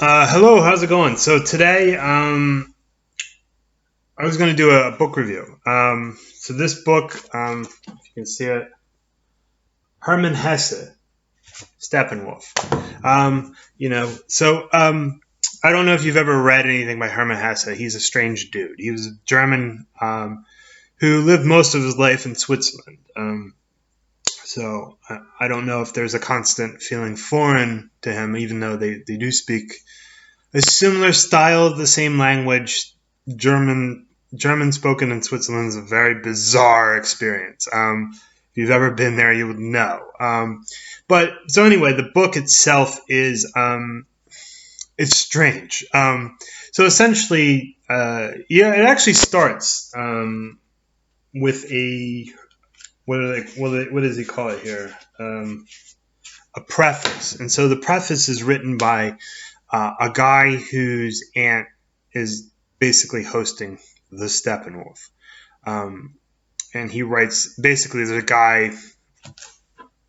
Hello, how's it going? So today, I was going to do a book review. So this book, if you can see it, Hermann Hesse, Steppenwolf. I don't know if you've ever read anything by Hermann Hesse. He's a strange dude. He was a German who lived most of his life in Switzerland. So I don't know if there's a constant feeling foreign to him, even though they do speak a similar style, the same language. German spoken in Switzerland is a very bizarre experience. If you've ever been there, you would know. But so anyway, the book itself is it's strange. So essentially, it actually starts with a what does he call it here? A preface, and so the preface is written by a guy whose aunt is basically hosting the Steppenwolf. And he writes, basically, there's a guy,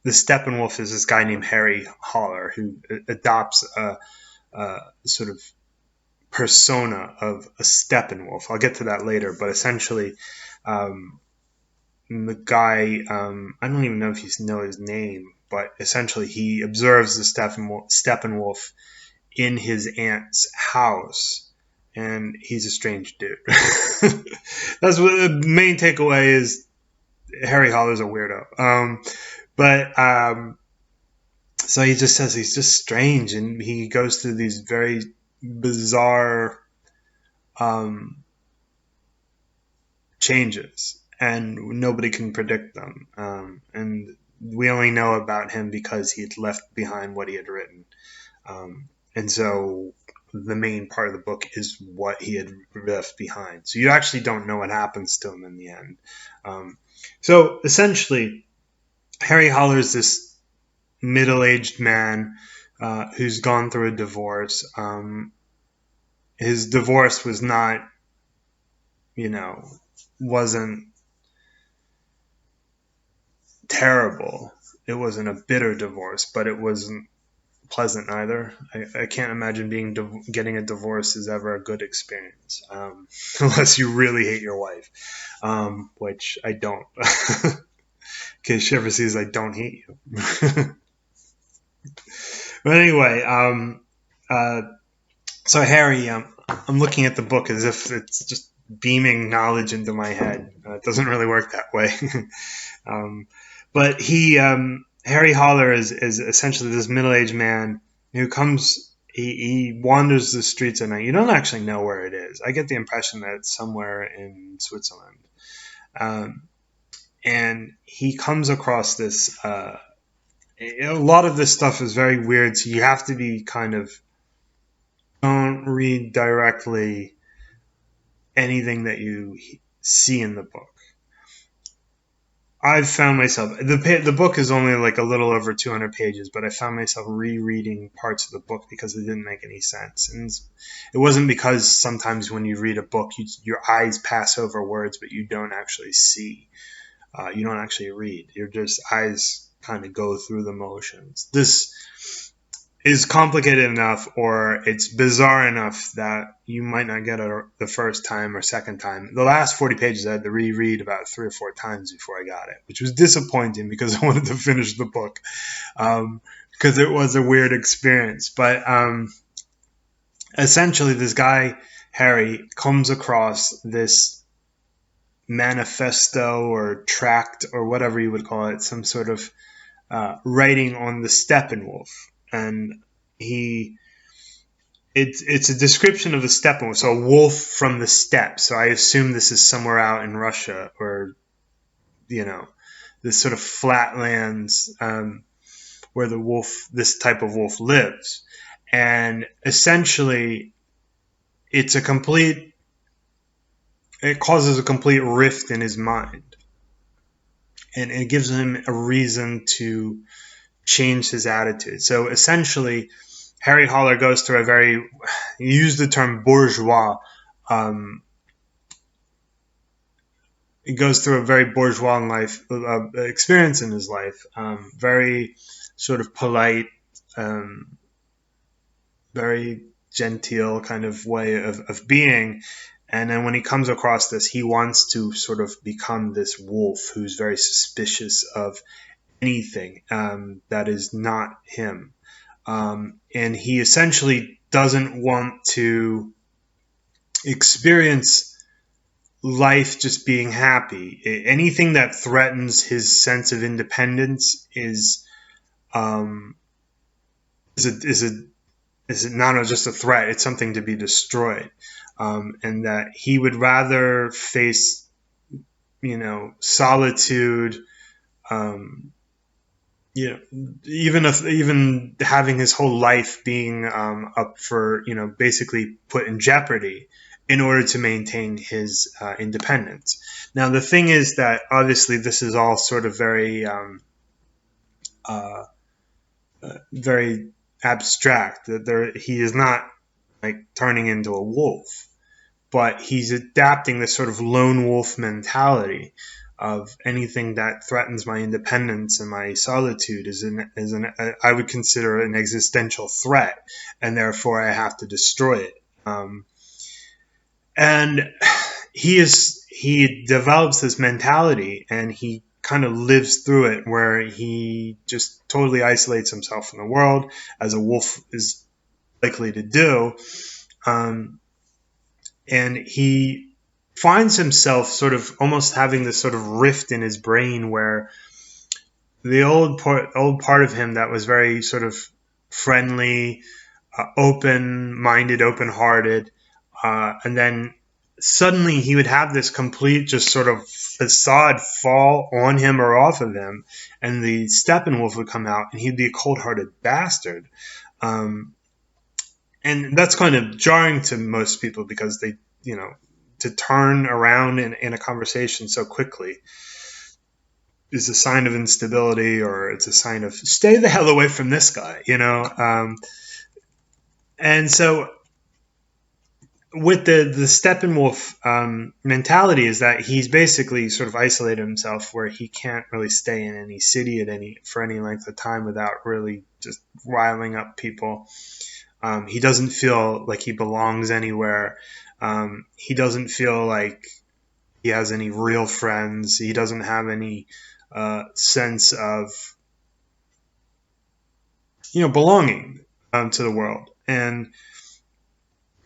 the Steppenwolf is this guy named Harry Haller who adopts a sort of persona of a Steppenwolf. I'll get to that later, but essentially, the guy, I don't even know if you know his name, but essentially he observes the Steppenwolf in his aunt's house, and he's a strange dude. That's what the main takeaway is. Harry Haller's a weirdo. So he just says he's just strange, and he goes through these very bizarre changes, and nobody can predict them. And we only know about him because he had left behind what he had written. And so the main part of the book is what he had left behind. So you actually don't know what happens to him in the end. So essentially, Harry Haller is this middle-aged man who's gone through a divorce. His divorce was not, wasn't terrible. It wasn't a bitter divorce, but it wasn't pleasant either. I can't imagine getting a divorce is ever a good experience, unless you really hate your wife, which I don't. In case she ever sees I don't hate you. But anyway, so Harry, I'm looking at the book as if it's just beaming knowledge into my head. It doesn't really work that way. But Harry Haller is essentially this middle-aged man who comes. He wanders the streets at night. You don't actually know where it is. I get the impression that it's somewhere in Switzerland. And he comes across this. A lot of this stuff is very weird, so you have to be kind of, don't read directly anything that you see in the book. I've found myself, the book is only like a little over 200 pages, but I found myself rereading parts of the book because it didn't make any sense. And it wasn't because sometimes when you read a book, your eyes pass over words, but you don't actually see. You don't actually read. Your just eyes kind of go through the motions. This is complicated enough, or it's bizarre enough that you might not get it the first time or second time. The last 40 pages I had to reread about 3 or 4 times before I got it, which was disappointing because I wanted to finish the book, because it was a weird experience. But essentially, this guy, Harry, comes across this manifesto or tract or whatever you would call it, some sort of writing on the Steppenwolf. And it's a description of the Steppenwolf, so a wolf from the steppes. So I assume this is somewhere out in Russia, or this sort of flatlands where this type of wolf lives. And essentially, it causes a complete rift in his mind, and it gives him a reason to change his attitude. So essentially, Harry Haller goes through you use the term bourgeois. He goes through a very bourgeois experience in his life. Very sort of polite, very genteel kind of way of being. And then when he comes across this, he wants to sort of become this wolf who's very suspicious of anything that is not him. And he essentially doesn't want to experience life just being happy. Anything that threatens his sense of independence is um, is not just a threat. It's something to be destroyed, and that he would rather face, solitude. Um, even having his whole life being up for, basically put in jeopardy in order to maintain his independence. Now, the thing is that obviously this is all sort of uh, very abstract. That he is not like turning into a wolf, but he's adapting this sort of lone wolf mentality of anything that threatens my independence and my solitude I would consider an existential threat, and therefore I have to destroy it. And he develops this mentality, and he kind of lives through it, where he just totally isolates himself from the world, as a wolf is likely to do. And he finds himself sort of almost having this sort of rift in his brain, where the old part of him that was very sort of friendly, open-minded, open-hearted, and then suddenly he would have this complete just sort of facade fall on him or off of him, and the Steppenwolf would come out, and he'd be a cold-hearted bastard. And that's kind of jarring to most people, because they, to turn around in a conversation so quickly is a sign of instability, or it's a sign of stay the hell away from this guy, and so with the Steppenwolf mentality is that he's basically sort of isolated himself, where he can't really stay in any city for any length of time without really just riling up people. He doesn't feel like he belongs anywhere. He doesn't feel like he has any real friends. He doesn't have any sense of, belonging to the world. And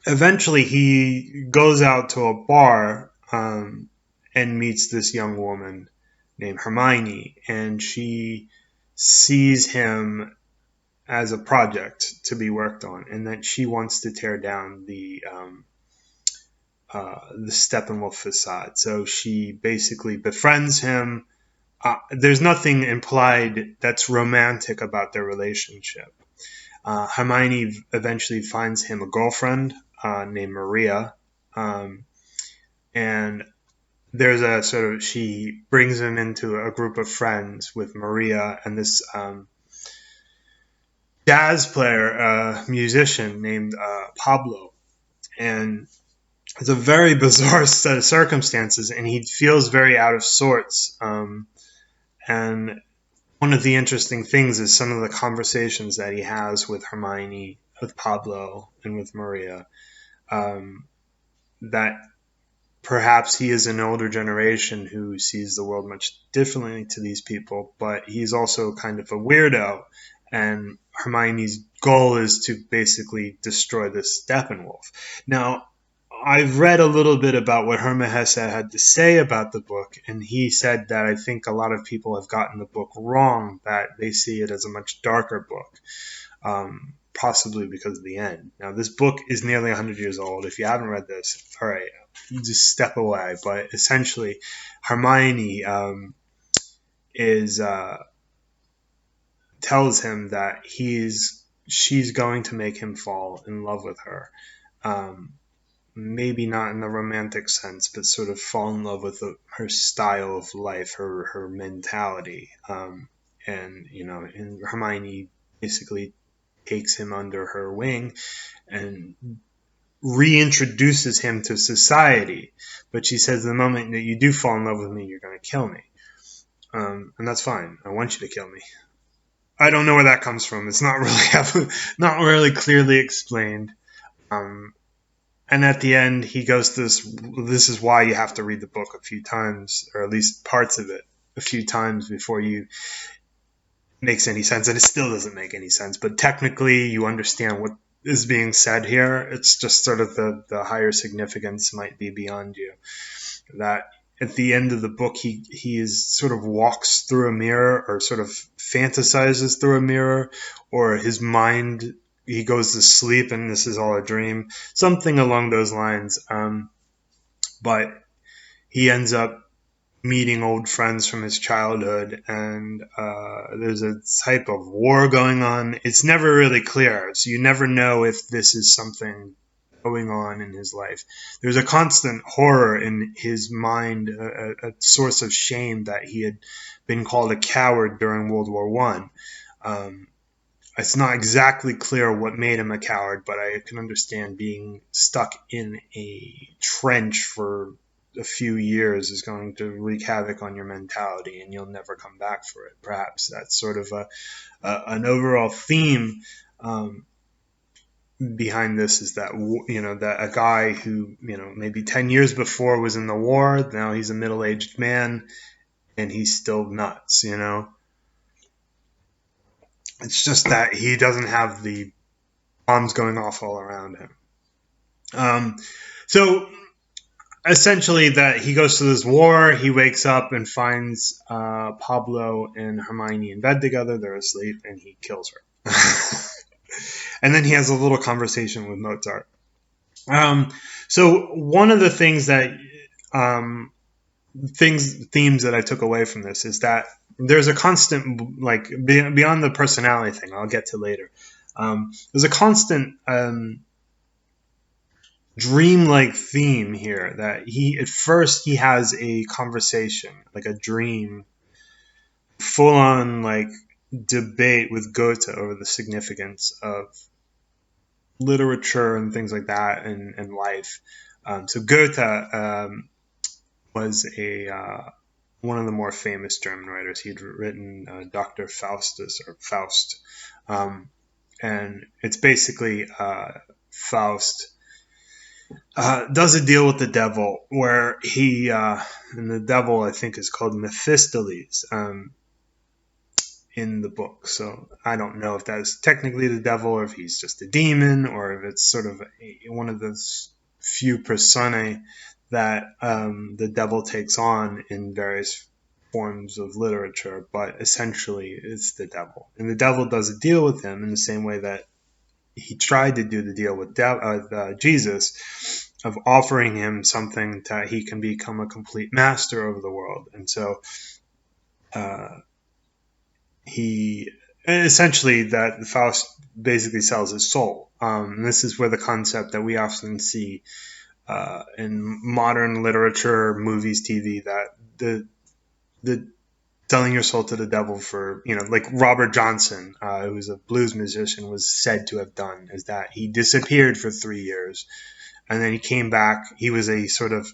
eventually he goes out to a bar and meets this young woman named Hermione, and she sees him as a project to be worked on, and that she wants to tear down the Steppenwolf facade. So she basically befriends him. There's nothing implied that's romantic about their relationship. Hermione eventually finds him a girlfriend named Maria, and there's a sort of, she brings him into a group of friends with Maria and this jazz player, musician named Pablo, and it's a very bizarre set of circumstances, and he feels very out of sorts. And one of the interesting things is some of the conversations that he has with Hermione, with Pablo, and with Maria, that perhaps he is an older generation who sees the world much differently to these people, but he's also kind of a weirdo, and Hermione's goal is to basically destroy this Steppenwolf. Now, I've read a little bit about what Hermann Hesse had to say about the book, and he said that I think a lot of people have gotten the book wrong, that they see it as a much darker book, possibly because of the end. Now, this book is nearly 100 years old. If you haven't read this, all right, you just step away. But essentially, Hermione tells him that she's going to make him fall in love with her. Maybe not in the romantic sense, but sort of fall in love with her style of life, her mentality. And Hermione basically takes him under her wing and reintroduces him to society. But she says, the moment that you do fall in love with me, you're going to kill me. And that's fine. I want you to kill me. I don't know where that comes from. It's not really clearly explained. And at the end, he goes to this is why you have to read the book a few times, or at least parts of it a few times before you makes any sense. And it still doesn't make any sense. But technically, you understand what is being said here. It's just sort of the higher significance might be beyond you. That at the end of the book, he is sort of walks through a mirror, or sort of fantasizes through a mirror, or his mind, he goes to sleep and this is all a dream, something along those lines. But he ends up meeting old friends from his childhood, and there's a type of war going on. It's never really clear, so you never know if this is something going on in his life. There's a constant horror in his mind, a source of shame that he had been called a coward during World War One. It's not exactly clear what made him a coward, but I can understand being stuck in a trench for a few years is going to wreak havoc on your mentality, and you'll never come back for it. Perhaps that's sort of an overall theme behind this, is that, that a guy who, maybe 10 years before was in the war, now he's a middle-aged man and he's still nuts. It's just that he doesn't have the bombs going off all around him. So essentially, that he goes to this war, he wakes up and finds Pablo and Hermione in bed together, they're asleep, and he kills her. And then he has a little conversation with Mozart. So one of the things that themes that I took away from this is that there's a constant, like, beyond the personality thing I'll get to later, there's a constant dreamlike theme here, that at first he has a conversation, like a dream, full on like debate with Goethe over the significance of literature and things like that, and life. So Goethe was one of the more famous German writers. He'd written Dr. Faustus, or Faust, and it's basically Faust does a deal with the devil, where he and the devil, I think, is called Mephistopheles in the book. So I don't know if that is technically the devil, or if he's just a demon, or if it's sort of one of those few personae that the devil takes on in various forms of literature. But essentially, it's the devil, and the devil does a deal with him in the same way that he tried to do the deal with Jesus, of offering him something that he can become a complete master over the world. And so he essentially, that Faust basically sells his soul. This is where the concept that we often see in modern literature, movies, TV, that the selling your soul to the devil for, like Robert Johnson, who was a blues musician, was said to have done, is that he disappeared for 3 years, and then he came back. He was a sort of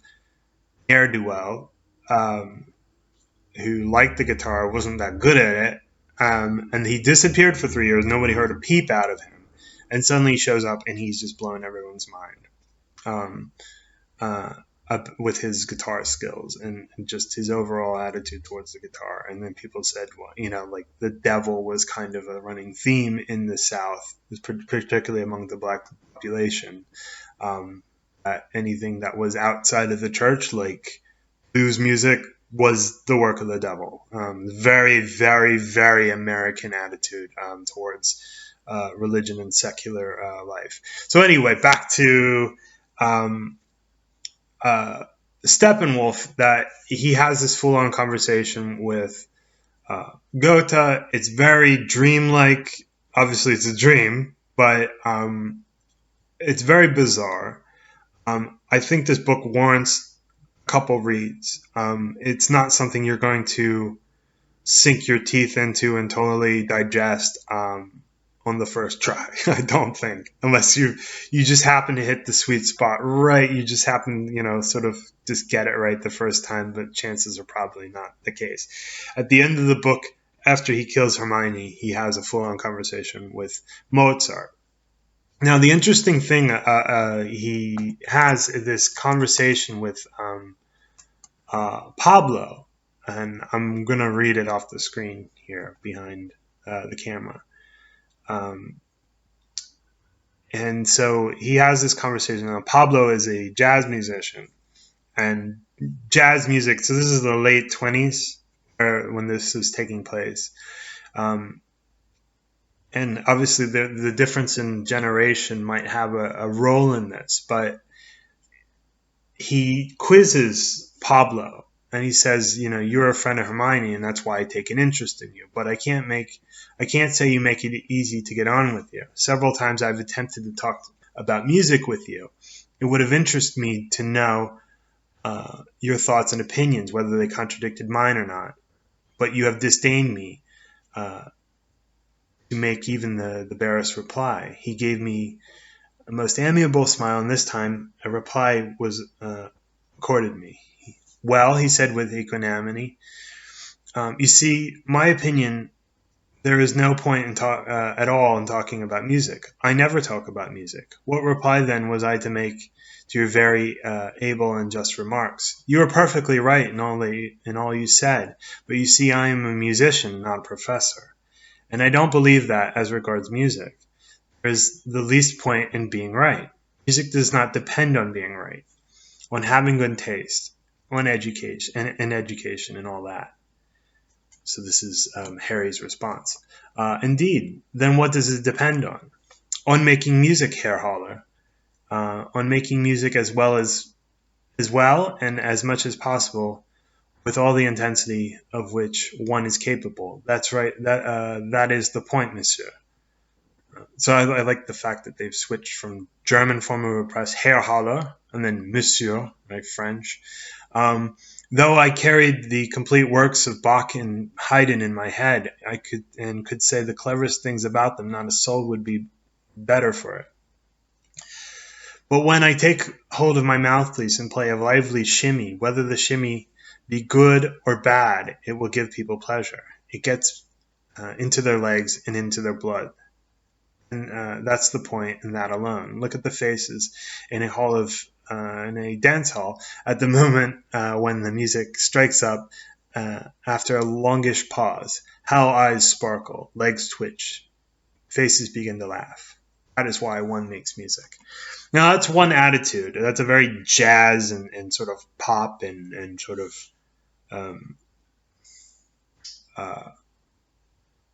ne'er-do-well who liked the guitar, wasn't that good at it, and he disappeared for 3 years. Nobody heard a peep out of him, and suddenly he shows up and he's just blowing everyone's mind. Up with his guitar skills and just his overall attitude towards the guitar. And then people said, well, like the devil was kind of a running theme in the South, particularly among the black population. Anything that was outside of the church, like blues music, was the work of the devil. Very, very, very American attitude towards religion and secular life. So anyway, back to Steppenwolf, that he has this full-on conversation with Goethe. It's very dreamlike. Obviously, it's a dream, but it's very bizarre. I think this book warrants a couple reads. It's not something you're going to sink your teeth into and totally digest on the first try. I don't think, unless you just happen to hit the sweet spot right. You just happen, sort of just get it right the first time, but chances are probably not the case. At the end of the book, after he kills Hermione, he has a full-on conversation with Mozart. Now, the interesting thing, he has this conversation with Pablo, and I'm going to read it off the screen here behind the camera. And so he has this conversation. Now, Pablo is a jazz musician, and jazz music. So this is the late 20s when this is taking place. And obviously, the difference in generation might have a role in this, but he quizzes Pablo and he says, you're a friend of Hermione and that's why I take an interest in you. But I can't say you make it easy to get on with you. Several times I've attempted to talk about music with you. It would have interested me to know your thoughts and opinions, whether they contradicted mine or not. But you have disdained me to make even the barest reply. He gave me a most amiable smile, and this time a reply was accorded me. Well, he said with equanimity, you see, my opinion, there is no point at all in talking about music. I never talk about music. What reply then was I to make to your very able and just remarks? You are perfectly right in all you said, but you see, I am a musician, not a professor. And I don't believe that as regards music. There is the least point in being right. Music does not depend on being right, on having good taste, on education and all that. So this is Harry's response. Indeed, then what does it depend on? On making music, Herr Haller. On making music as well and as much as possible with all the intensity of which one is capable. That's right. That is the point, monsieur. So I like the fact that they've switched from German form of repress, Herr Haller, and then Monsieur, right, French. Though I carried the complete works of Bach and Haydn in my head, I could say the cleverest things about them, not a soul would be better for it. But when I take hold of my mouthpiece and play a lively shimmy, whether the shimmy be good or bad, it will give people pleasure. It gets into their legs and into their blood. And that's the point, and that alone. Look at the faces in a dance hall at the moment when the music strikes up after a longish pause. How eyes sparkle, legs twitch, faces begin to laugh. That is why one makes music. Now that's one attitude. That's a very jazz and sort of pop and sort of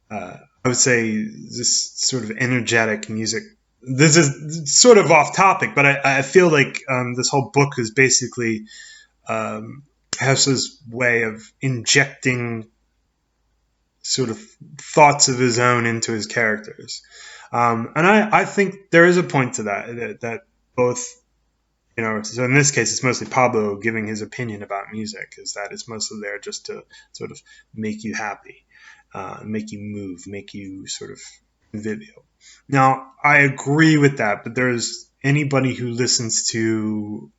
I would say this sort of energetic music. This is sort of off topic, but I feel like this whole book is basically Hesse's way of injecting sort of thoughts of his own into his characters. And I think there is a point to that both, so in this case, it's mostly Pablo giving his opinion about music, is that it's mostly there just to sort of make you happy. Make you move, make you sort of convivial. Now, I agree with that, but there's anybody who listens to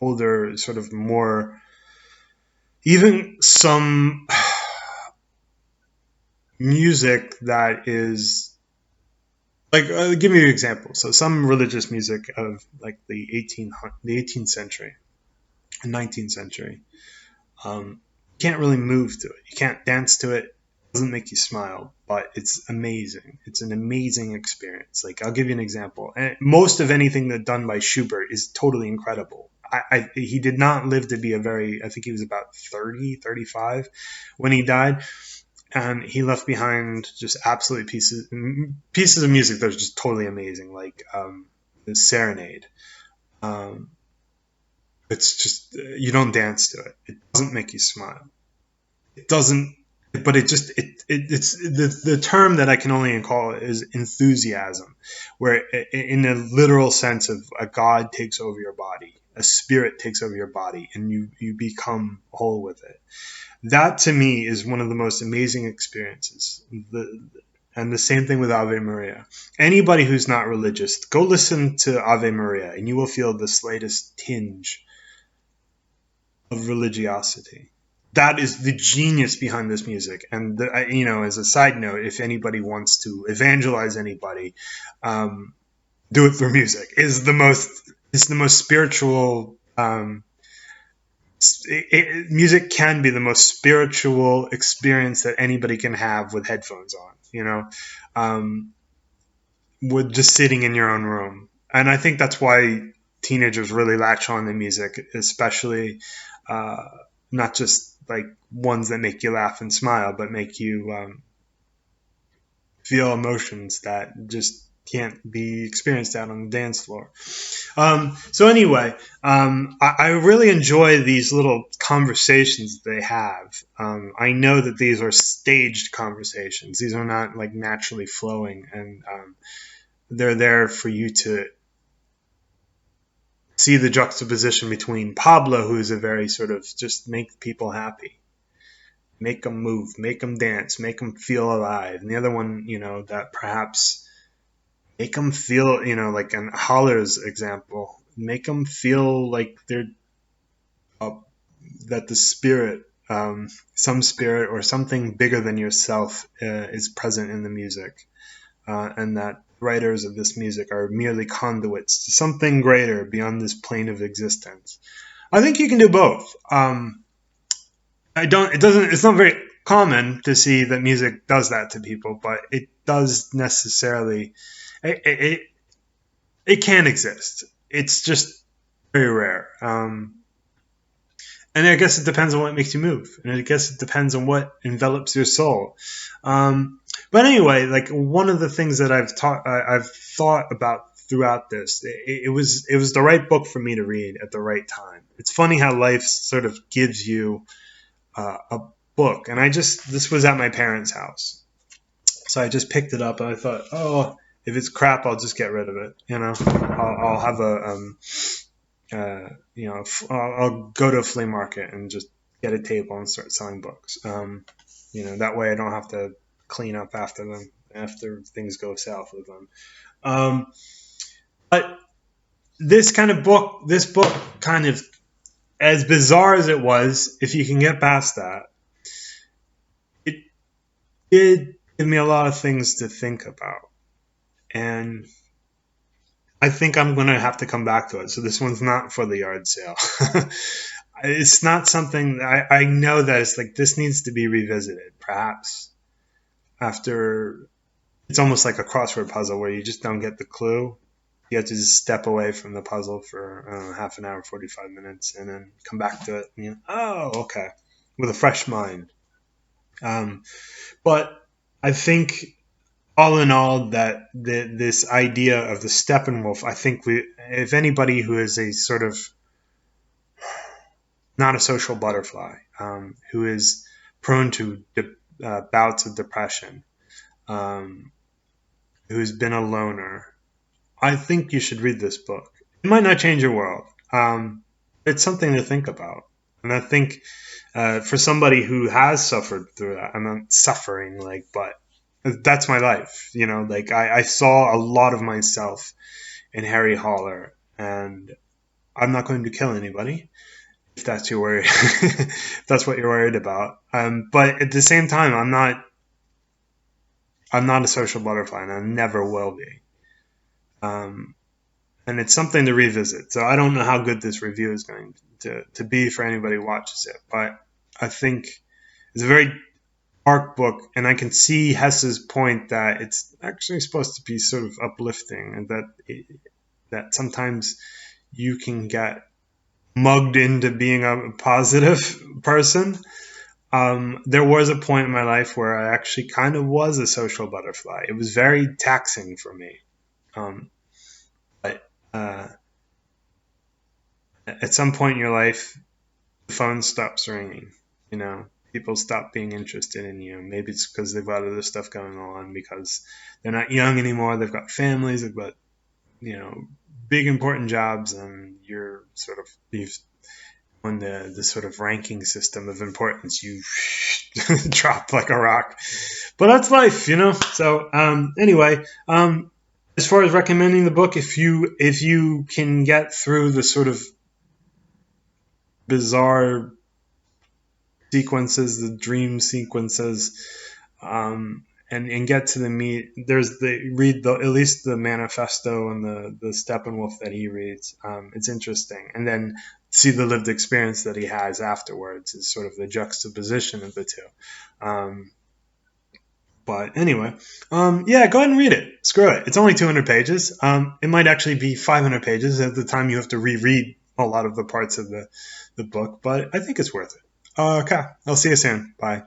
older, sort of more, even some music that is, like, give me an example. So some religious music of like the 18th century, 19th century, you can't really move to it. You can't dance to it. Doesn't make you smile, but it's amazing. It's an amazing experience. Like, I'll give you an example. Most of anything that's done by Schubert is totally incredible. He did not live to be I think he was about 30, 35 when he died. And he left behind just absolute pieces of music that was just totally amazing, like the Serenade. It's just, you don't dance to it. It doesn't make you smile. It doesn't. But it's the term that I can only call it is enthusiasm, where in a literal sense of a God takes over your body, a spirit takes over your body, and you become whole with it. That to me is one of the most amazing experiences. And the same thing with Ave Maria. Anybody who's not religious, go listen to Ave Maria, and you will feel the slightest tinge of religiosity. That is the genius behind this music. And, as a side note, if anybody wants to evangelize anybody, do it through music is the most spiritual. Music can be the most spiritual experience that anybody can have with headphones on. Um, with just sitting in your own room, and I think that's why teenagers really latch on to music, especially uh, not just like ones that make you laugh and smile, but make you feel emotions that just can't be experienced out on the dance floor. So anyway, I really enjoy these little conversations that they have. I know that these are staged conversations. These are not like naturally flowing, and they're there for you to see the juxtaposition between Pablo, who's a very sort of just make people happy, make them move, make them dance, make them feel alive, and the other one, that perhaps make them feel, like in Holler's example, make them feel like they're uh, that the spirit, some spirit or something bigger than yourself, is present in the music, and that writers of this music are merely conduits to something greater beyond this plane of existence. I think you can do both. It's not very common to see that music does that to people, but it does necessarily, it, it can exist. It's just very rare. And I guess it depends on what makes you move, and I guess it depends on what envelops your soul. But anyway, like one of the things that I've thought about throughout this, it was the right book for me to read at the right time. It's funny how life sort of gives you a book, and this was at my parents' house, so I just picked it up and I thought, oh, if it's crap, I'll just get rid of it. I'll have I'll go to a flea market and just get a table and start selling books. That way I don't have to clean up after them after things go south with them. But this book kind of, as bizarre as it was, if you can get past that, it did give me a lot of things to think about. And I think I'm going to have to come back to it. So this one's not for the yard sale. It's not something I know that it's like this needs to be revisited, perhaps after. It's almost like a crossword puzzle where you just don't get the clue. You have to just step away from the puzzle for half an hour, 45 minutes, and then come back to it. And oh, okay, with a fresh mind. But I think all in all, that this idea of the Steppenwolf, I think if anybody who is a sort of not a social butterfly, who is prone to bouts of depression, who's been a loner, I think you should read this book. It might not change your world. It's something to think about. And I think for somebody who has suffered through that, I'm not suffering, but that's my life. I saw a lot of myself in Harry Haller, and I'm not going to kill anybody if that's your worry, if that's what you're worried about. But at the same time, I'm not a social butterfly, and I never will be. And it's something to revisit. So I don't know how good this review is going to be for anybody who watches it, but I think it's a very dark book, and I can see Hesse's point that it's actually supposed to be sort of uplifting, and that sometimes you can get mugged into being a positive person. There was a point in my life where I actually kind of was a social butterfly. It was very taxing for me. But at some point in your life, the phone stops ringing. People stop being interested in you. Maybe it's because they've got other stuff going on, because they're not young anymore. They've got families. They've got big important jobs, and you're sort of on the sort of ranking system of importance. You drop like a rock. But that's life, So anyway. As far as recommending the book, if you can get through the sort of bizarre sequences, the dream sequences, and get to the meat. At least the manifesto and the Steppenwolf that he reads. It's interesting, and then see the lived experience that he has afterwards is sort of the juxtaposition of the two. But anyway, yeah, go ahead and read it. Screw it. It's only 200 pages. It might actually be 500 pages at the time you have to reread a lot of the parts of the book, but I think it's worth it. Okay, I'll see you soon. Bye.